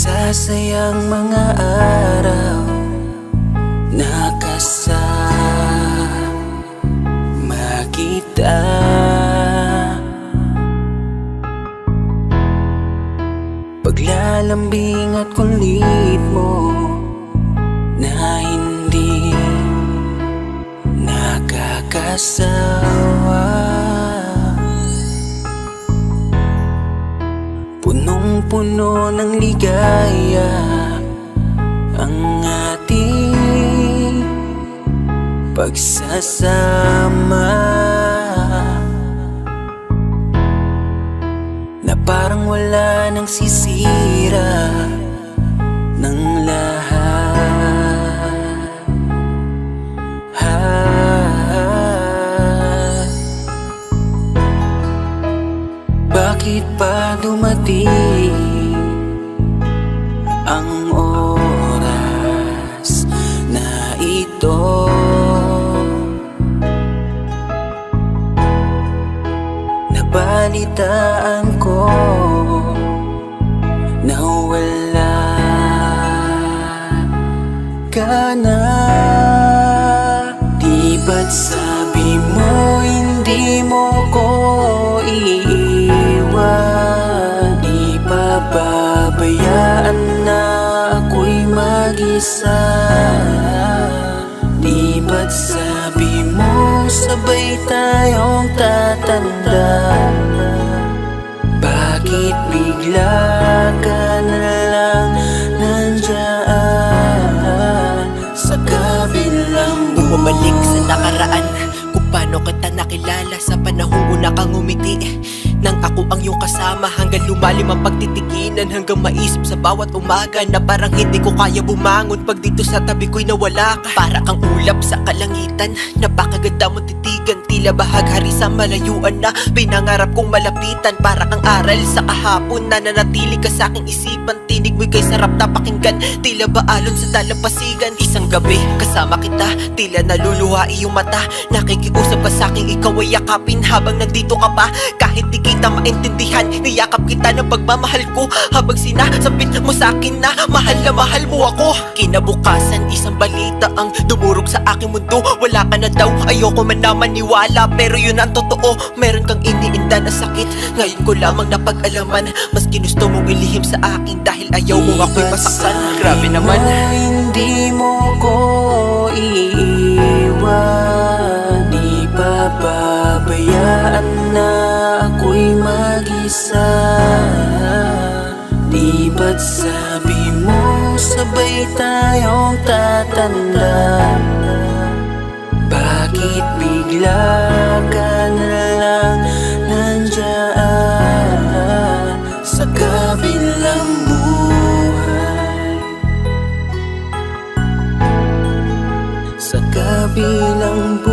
Nagsasayang mga araw nakasama kita. Paglalambing at kulit mo na hindi nakakasawa. Punong-puno ng ligaya ang ating pagsasama, na parang wala nang sisira ng lahat. Bakit pa dumating ang oras na ito? Nabalitaan ko na wala ka na. Di ba't sabi mo hindi mo ko iiwan? Di pababayaan na ako'y mag-isa? Di ba't sabi mo sabay tayong tatanda? Bakit bigla ka na lang nandyan sa kabilang buhay? Bumalik sa nakaraan, kung paano kita nakilala sa panahong una kang umiti. Nang ako ang iyong kasama, hanggang lumalim ang pagtitiginan, hanggang maisip sa bawat umaga na parang hindi ko kaya bumangon pag dito sa tabi ko'y nawala ka. Para kang ulap sa kalangitan, napakaganda mo titigan, tila bahaghari sa malayuan na pinangarap kong malapitan. Para kang aral sa kahapon na nanatili ka sa aking isipan, tinig mo'y kay sarap na pakinggan, tila ba alon sa dalampasigan. Isang gabi kasama kita, tila naluluha iyong mata, nakikiusap ka sa aking ikaw ay yakapin habang nandito ka pa. Kahit di kita maintindihan, niyakap kita ng pagmamahal ko, habang sinasabit mo sa akin na mahal mo ako. Kinabukasan isang balita ang dumurog sa aking mundo, wala ka na daw, ayoko man na maniwala, pero yun ang totoo. Meron kang iniinda na sakit, ngayon ko lamang napag-alaman. Mas ginusto mong ilihim sa akin dahil ayaw mo ako'y masaktan. Grabe naman. Hindi mo ko iiwan, di pababayaan na ako'y mag-isa. Di ba't sabi mo sabay tayong tatanda? Bakit bigla ka na lang nandyan sa kabilang buhay? Sa kabilang buhay.